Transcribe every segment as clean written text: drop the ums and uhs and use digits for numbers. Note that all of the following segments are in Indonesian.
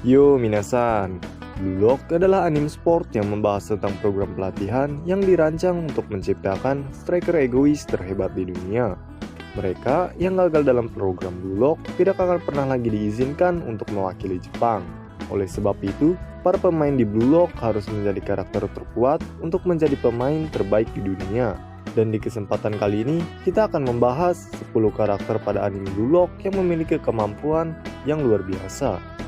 Yo minasan, Blue Lock adalah anime sport yang membahas tentang program pelatihan yang dirancang untuk menciptakan striker egois terhebat di dunia. Mereka yang gagal dalam program Blue Lock tidak akan pernah lagi diizinkan untuk mewakili Jepang. Oleh sebab itu, para pemain di Blue Lock harus menjadi karakter terkuat untuk menjadi pemain terbaik di dunia. Dan di kesempatan kali ini, kita akan membahas 10 karakter pada anime Blue Lock yang memiliki kemampuan yang luar biasa.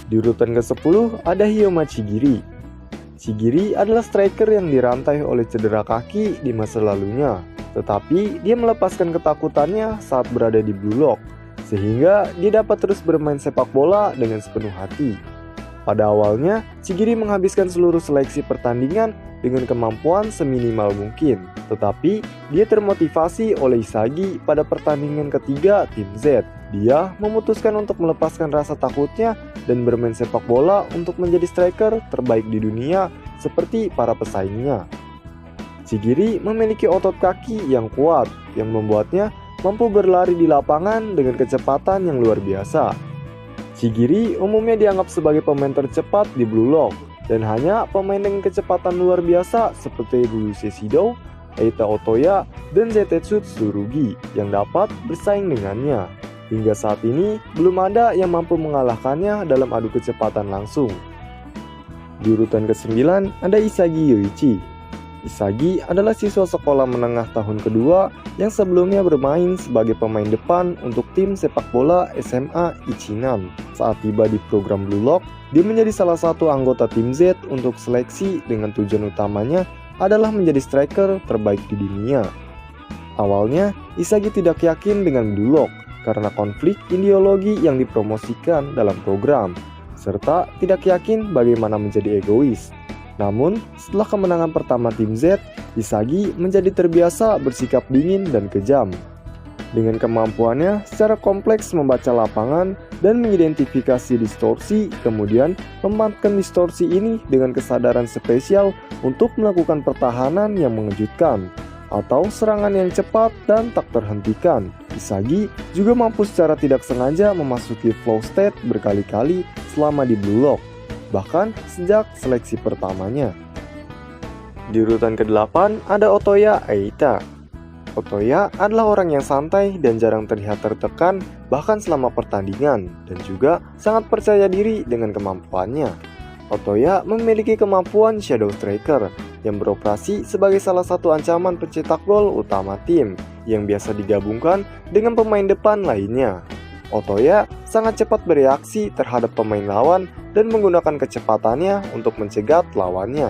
Di urutan ke-10 ada Hyoma Chigiri. Chigiri adalah striker yang dirantai oleh cedera kaki di masa lalunya, tetapi dia melepaskan ketakutannya saat berada di Blue Lock, sehingga dia dapat terus bermain sepak bola dengan sepenuh hati. Pada awalnya, Chigiri menghabiskan seluruh seleksi pertandingan dengan kemampuan seminimal mungkin, tetapi dia termotivasi oleh Isagi pada pertandingan ketiga tim Z. Dia memutuskan untuk melepaskan rasa takutnya dan bermain sepak bola untuk menjadi striker terbaik di dunia seperti para pesaingnya. Chigiri memiliki otot kaki yang kuat yang membuatnya mampu berlari di lapangan dengan kecepatan yang luar biasa. Chigiri umumnya dianggap sebagai pemain tercepat di Blue Lock dan hanya pemain dengan kecepatan luar biasa seperti Ryusei Shido, Eita Otoya, dan Zetsu Tsurugi yang dapat bersaing dengannya. Hingga saat ini, belum ada yang mampu mengalahkannya dalam adu kecepatan langsung. Di urutan ke-9 ada Isagi Yoichi. Isagi adalah siswa sekolah menengah tahun kedua yang sebelumnya bermain sebagai pemain depan untuk tim sepak bola SMA Ichinan. Saat tiba di program Blue Lock, dia menjadi salah satu anggota tim Z untuk seleksi dengan tujuan utamanya adalah menjadi striker terbaik di dunia. Awalnya, Isagi tidak yakin dengan Blue Lock karena konflik ideologi yang dipromosikan dalam program, serta tidak yakin bagaimana menjadi egois. Namun, setelah kemenangan pertama tim Z, Isagi menjadi terbiasa bersikap dingin dan kejam. Dengan kemampuannya secara kompleks membaca lapangan dan mengidentifikasi distorsi, kemudian memanfaatkan distorsi ini dengan kesadaran spesial untuk melakukan pertahanan yang mengejutkan, atau serangan yang cepat dan tak terhentikan. Isagi juga mampu secara tidak sengaja memasuki flow state berkali-kali selama di Blue Lock, bahkan sejak seleksi pertamanya. Di urutan ke-8 ada Otoya Eita. Otoya adalah orang yang santai dan jarang terlihat tertekan bahkan selama pertandingan, dan juga sangat percaya diri dengan kemampuannya. Otoya memiliki kemampuan Shadow Striker yang beroperasi sebagai salah satu ancaman pencetak gol utama tim yang biasa digabungkan dengan pemain depan lainnya. Otoya sangat cepat bereaksi terhadap pemain lawan dan menggunakan kecepatannya untuk mencegat lawannya.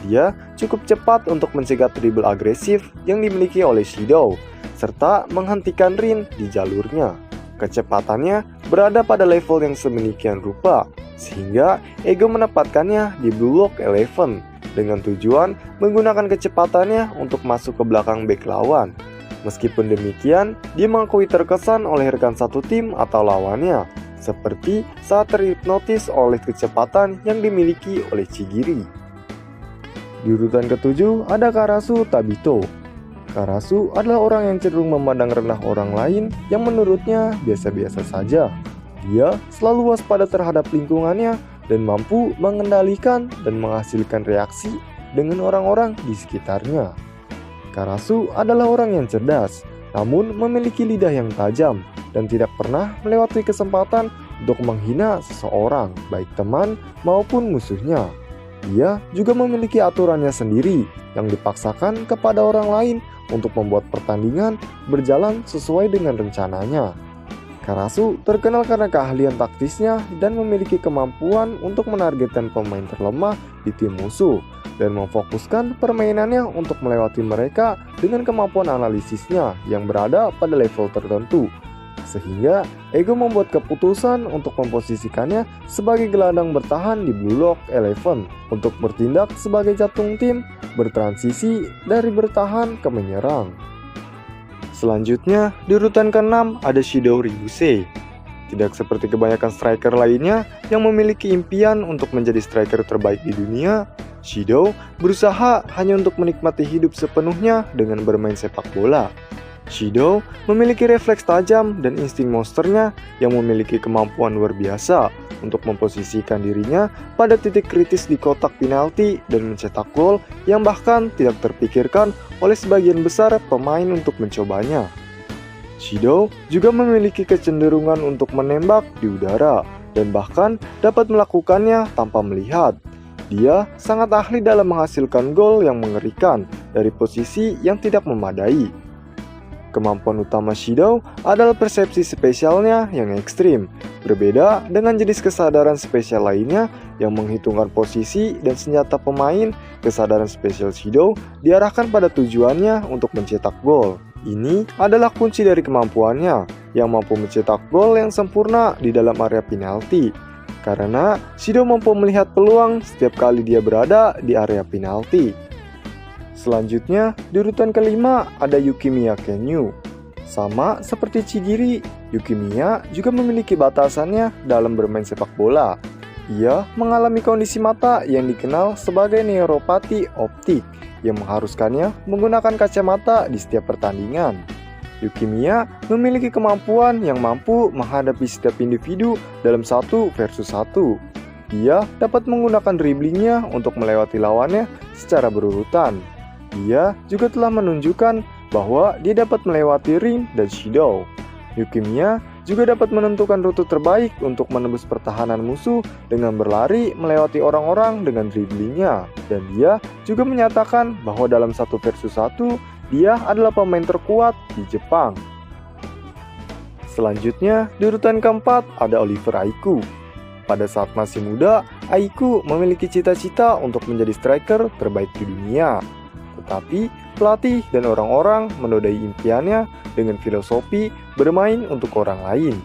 Dia cukup cepat untuk mencegat dribble agresif yang dimiliki oleh Shido, serta menghentikan Rin di jalurnya. Kecepatannya berada pada level yang sedemikian rupa, sehingga Ego menempatkannya di Blue Lock 11 dengan tujuan menggunakan kecepatannya untuk masuk ke belakang bek lawan. Meskipun demikian, dia mengakui terkesan oleh rekan satu tim atau lawannya, seperti saat terhipnotis oleh kecepatan yang dimiliki oleh Chigiri. Di urutan ke-7 ada Karasu Tabito. Karasu adalah orang yang cenderung memandang rendah orang lain yang menurutnya biasa-biasa saja. Dia selalu waspada terhadap lingkungannya dan mampu mengendalikan dan menghasilkan reaksi dengan orang-orang di sekitarnya. Karasu adalah orang yang cerdas, namun memiliki lidah yang tajam dan tidak pernah melewati kesempatan untuk menghina seseorang, baik teman maupun musuhnya. Dia juga memiliki aturannya sendiri yang dipaksakan kepada orang lain untuk membuat pertandingan berjalan sesuai dengan rencananya. Karasu terkenal karena keahlian taktisnya dan memiliki kemampuan untuk menargetkan pemain terlemah di tim musuh dan memfokuskan permainannya untuk melewati mereka dengan kemampuan analisisnya yang berada pada level tertentu. Sehingga Ego membuat keputusan untuk memposisikannya sebagai gelandang bertahan di Blue Lock 11 untuk bertindak sebagai jantung tim, bertransisi dari bertahan ke menyerang. Selanjutnya, di urutan ke-6 ada Shido Ryusei. Tidak seperti kebanyakan striker lainnya yang memiliki impian untuk menjadi striker terbaik di dunia, Shido berusaha hanya untuk menikmati hidup sepenuhnya dengan bermain sepak bola. Shido memiliki refleks tajam dan insting monsternya yang memiliki kemampuan luar biasa untuk memposisikan dirinya pada titik kritis di kotak penalti dan mencetak gol yang bahkan tidak terpikirkan oleh sebagian besar pemain untuk mencobanya. Shido juga memiliki kecenderungan untuk menembak di udara dan bahkan dapat melakukannya tanpa melihat. Dia sangat ahli dalam menghasilkan gol yang mengerikan dari posisi yang tidak memadai. Kemampuan utama Shido adalah persepsi spesialnya yang ekstrim, berbeda dengan jenis kesadaran spesial lainnya yang menghitungkan posisi dan senjata pemain. Kesadaran spesial Shido diarahkan pada tujuannya untuk mencetak gol. Ini adalah kunci dari kemampuannya yang mampu mencetak gol yang sempurna di dalam area penalti, karena Shido mampu melihat peluang setiap kali dia berada di area penalti. Selanjutnya, di urutan kelima ada Yukimiya Kenyu. Sama seperti Chigiri, Yukimiya juga memiliki batasannya dalam bermain sepak bola. Ia mengalami kondisi mata yang dikenal sebagai neuropati optik yang mengharuskannya menggunakan kacamata di setiap pertandingan. Yukimiya memiliki kemampuan yang mampu menghadapi setiap individu dalam 1 versus 1. Dia dapat menggunakan dribblingnya untuk melewati lawannya secara berurutan. Dia juga telah menunjukkan bahwa dia dapat melewati Rin dan Shido. Yukimiya juga dapat menentukan rute terbaik untuk menembus pertahanan musuh dengan berlari melewati orang-orang dengan dribblingnya. Dan dia juga menyatakan bahwa dalam 1 versus 1, dia adalah pemain terkuat di Jepang. Selanjutnya, di urutan keempat ada Oliver Aiku. Pada saat masih muda, Aiku memiliki cita-cita untuk menjadi striker terbaik di dunia. Tetapi pelatih dan orang-orang menodai impiannya dengan filosofi bermain untuk orang lain.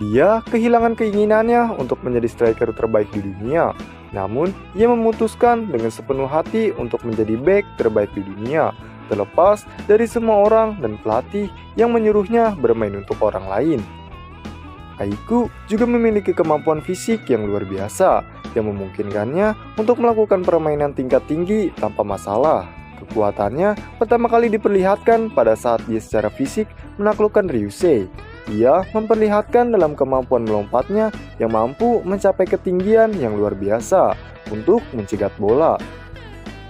Dia kehilangan keinginannya untuk menjadi striker terbaik di dunia. Namun, ia memutuskan dengan sepenuh hati untuk menjadi bek terbaik di dunia, terlepas dari semua orang dan pelatih yang menyuruhnya bermain untuk orang lain. Aiku juga memiliki kemampuan fisik yang luar biasa yang memungkinkannya untuk melakukan permainan tingkat tinggi tanpa masalah. Kekuatannya pertama kali diperlihatkan pada saat dia secara fisik menaklukkan Ryusei. Ia memperlihatkan dalam kemampuan melompatnya yang mampu mencapai ketinggian yang luar biasa untuk mencegat bola.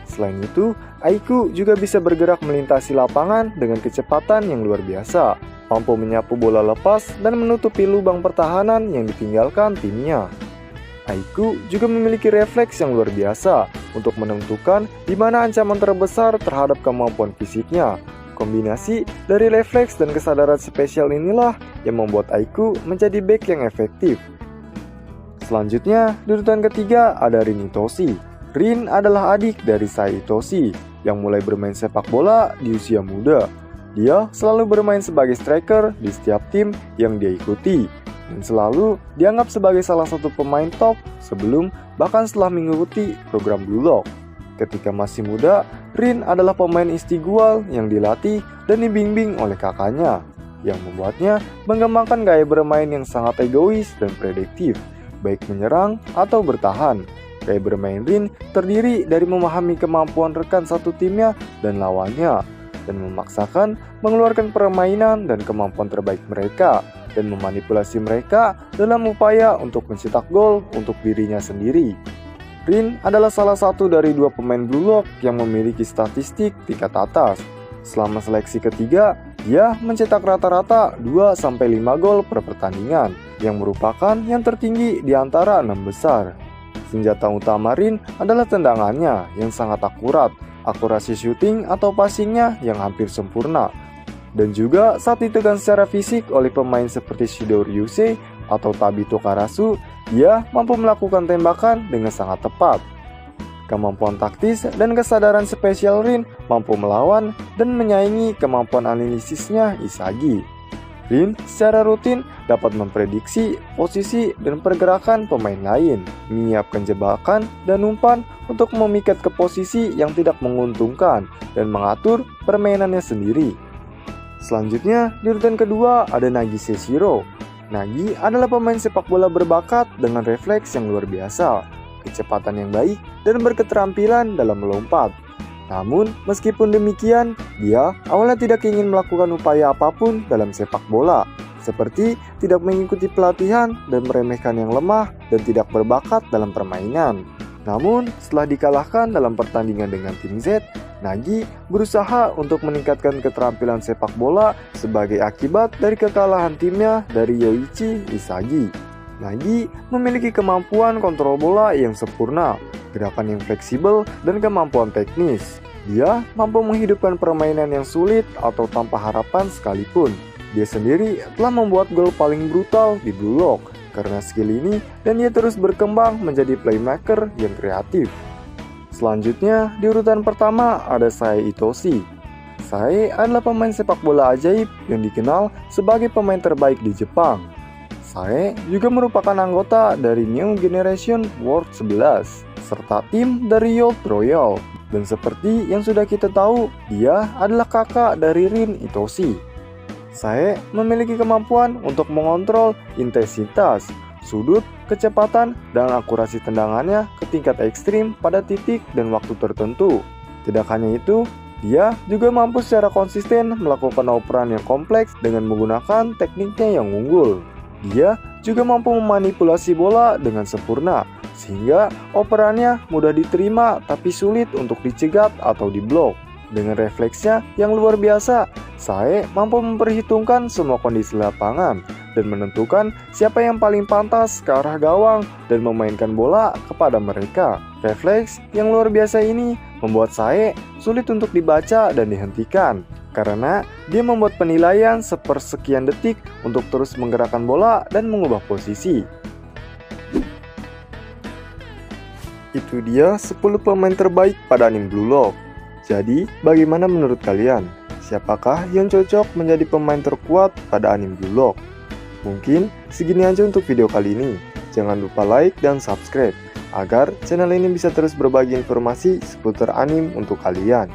Selain itu, Aiku juga bisa bergerak melintasi lapangan dengan kecepatan yang luar biasa, mampu menyapu bola lepas dan menutupi lubang pertahanan yang ditinggalkan timnya. Aiku juga memiliki refleks yang luar biasa untuk menentukan di mana ancaman terbesar terhadap kemampuan fisiknya. Kombinasi dari refleks dan kesadaran spesial inilah yang membuat Aiku menjadi bek yang efektif. Selanjutnya, di urutan ketiga ada Rin Itoshi. Rin adalah adik dari Sai Itoshi yang mulai bermain sepak bola di usia muda. Dia selalu bermain sebagai striker di setiap tim yang dia ikuti, dan selalu dianggap sebagai salah satu pemain top sebelum bahkan setelah mengikuti program Blue Lock. Ketika masih muda, Rin adalah pemain istigual yang dilatih dan dibimbing oleh kakaknya, yang membuatnya mengembangkan gaya bermain yang sangat egois dan prediktif, baik menyerang atau bertahan. Gaya bermain Rin terdiri dari memahami kemampuan rekan satu timnya dan lawannya, dan memaksakan mengeluarkan permainan dan kemampuan terbaik mereka, dan memanipulasi mereka dalam upaya untuk mencetak gol untuk dirinya sendiri. Rin adalah salah satu dari 2 pemain Blue Lock yang memiliki statistik tingkat atas. Selama seleksi ketiga, dia mencetak rata-rata 2-5 gol per pertandingan, yang merupakan yang tertinggi di antara 6 besar. Senjata utama Rin adalah tendangannya yang sangat akurat, akurasi shooting atau passingnya yang hampir sempurna, dan juga saat ditekan secara fisik oleh pemain seperti Shido Ryusei atau Tabito Karasu, dia mampu melakukan tembakan dengan sangat tepat. Kemampuan taktis dan kesadaran spesial Rin mampu melawan dan menyaingi kemampuan analisisnya Isagi. Rin secara rutin dapat memprediksi posisi dan pergerakan pemain lain, menyiapkan jebakan dan umpan untuk memikat ke posisi yang tidak menguntungkan dan mengatur permainannya sendiri. Selanjutnya, di urutan kedua ada Nagi Seshiro. Nagi adalah pemain sepak bola berbakat dengan refleks yang luar biasa, kecepatan yang baik, dan berketerampilan dalam melompat. Namun, meskipun demikian, dia awalnya tidak ingin melakukan upaya apapun dalam sepak bola, seperti tidak mengikuti pelatihan dan meremehkan yang lemah dan tidak berbakat dalam permainan. Namun, setelah dikalahkan dalam pertandingan dengan tim Z, Nagi berusaha untuk meningkatkan keterampilan sepak bola sebagai akibat dari kekalahan timnya dari Yoichi Isagi. Nagi memiliki kemampuan kontrol bola yang sempurna, gerakan yang fleksibel, dan kemampuan teknis. Dia mampu menghidupkan permainan yang sulit atau tanpa harapan sekalipun. Dia sendiri telah membuat gol paling brutal di Blue Lock karena skill ini, dan dia terus berkembang menjadi playmaker yang kreatif. Selanjutnya, di urutan pertama ada Sae Itoshi. Sae adalah pemain sepak bola ajaib yang dikenal sebagai pemain terbaik di Jepang. Sae juga merupakan anggota dari New Generation World 11 serta tim dari Youth Royal. Dan seperti yang sudah kita tahu, dia adalah kakak dari Rin Itoshi. Sae memiliki kemampuan untuk mengontrol intensitas, sudut, kecepatan, dan akurasi tendangannya ke tingkat ekstrim pada titik dan waktu tertentu. Tidak hanya itu, dia juga mampu secara konsisten melakukan operan yang kompleks dengan menggunakan tekniknya yang unggul. Dia juga mampu memanipulasi bola dengan sempurna, sehingga operannya mudah diterima tapi sulit untuk dicegat atau diblok. Dengan refleksnya yang luar biasa, Sae mampu memperhitungkan semua kondisi lapangan dan menentukan siapa yang paling pantas ke arah gawang dan memainkan bola kepada mereka. Refleks yang luar biasa ini membuat Sae sulit untuk dibaca dan dihentikan, karena dia membuat penilaian sepersekian detik untuk terus menggerakkan bola dan mengubah posisi. Itu dia 10 pemain terbaik pada anime Blue Lock. Jadi, bagaimana menurut kalian? Siapakah yang cocok menjadi pemain terkuat pada anime Blue Lock? Mungkin segini aja untuk video kali ini. Jangan lupa like dan subscribe agar channel ini bisa terus berbagi informasi seputar anime untuk kalian.